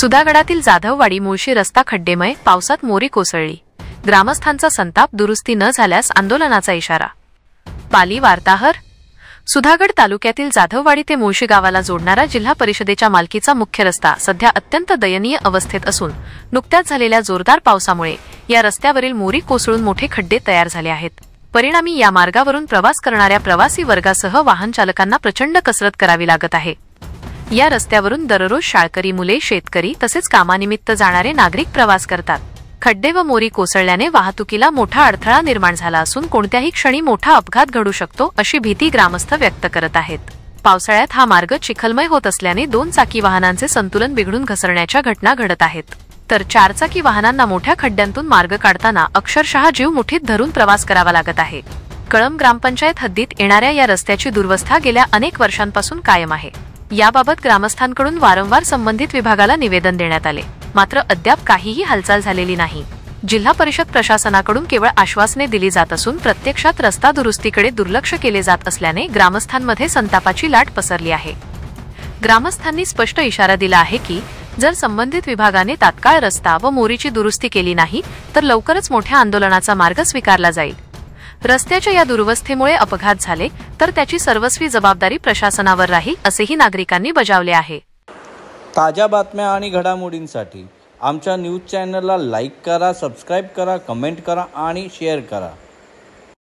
सुधागडातील जाधववाडी मुळशी रस्ता खड्डेमय, पावसात मोरी कोसळली। ग्रामस्थांचा संताप, दुरुस्ती न झाल्यास आंदोलनाचा इशारा। पाली वार्ताहर। सुधागड तालुक्यातील जाधववाडी ते मुळशी गावाला जोडणारा जिल्हा परिषदेच्या मालकीचा मुख्य रस्ता सध्या अत्यंत दयनीय अवस्थेत असून नुकत्याच झालेल्या जोरदार पावसामुळे या रस्त्यावरील मोरी कोसळून मोठे खड्डे तयार झाले आहेत। परिणामी या मार्गावरून प्रवास करणाऱ्या प्रवासी वर्गासह वाहन चालकांना प्रचंड कसरत करावी लागत आहे। या रस्त्यावरून दररोज शाळकरी मुले, शेतकरी तसेच कामानिमित्त जाणारे नागरिक प्रवास करतात। खड्डे व मोरी कोसळल्याने वाहतुकीला मोठा अडथळा निर्माण झाला असून कोणत्याही क्षणी मोठा अपघात घडू शकतो अशी भीती ग्रामस्थ व्यक्त करत आहेत। पावसाळ्यात हा मार्ग चिखलमय होत असल्याने 2 चाकी वाहनांचे संतुलन बिघडून घसरण्याच्या घटना घडत आहेत, तर 4 चाकी वाहनांना मोठ्या खड्ड्यांतून मार्ग काढताना अक्षरशः जीव मुठीत धरून प्रवास करावा लागत आहे। कळंब ग्रामपंचायत हद्दीत येणाऱ्या या रस्त्याची दुर्वस्था गेल्या अनेक वर्षांपासून कायम आहे। याबाबत ग्रामस्थांकडून वारंवार संबंधित विभागाला निवेदन देण्यात आले, मात्र अद्याप काहीही हालचाल झालेली नाही। जिल्हा परिषद प्रशासनाकडून केवळ आश्वासने दिली जात असून प्रत्यक्षात रस्ता दुरुस्तीकडे दुर्लक्ष केले जात असल्याने ग्रामस्थांमध्ये संतापाची लाट पसरली आहे। ग्रामस्थांनी स्पष्ट इशारा दिला आहे की जर संबंधित विभागाने तात्काळ रस्ता व मोरीची दुरुस्ती केली नाही तर लवकरच मोठ्या आंदोलनाचा मार्ग स्वीकारला जाईल। रस्त्याच्या या दुर्वस्थेमुळे अपघात झाले तर त्याची सर्वस्वी जबाबदारी प्रशासनावर राहील असेही नागरिकांनी बजावले आहे। ताज्या बातम्या आणि घडामोडींसाठी आमच्या न्यूज चॅनलला लाईक करा, सबस्क्राइब करा, कमेंट करा आणि शेअर करा।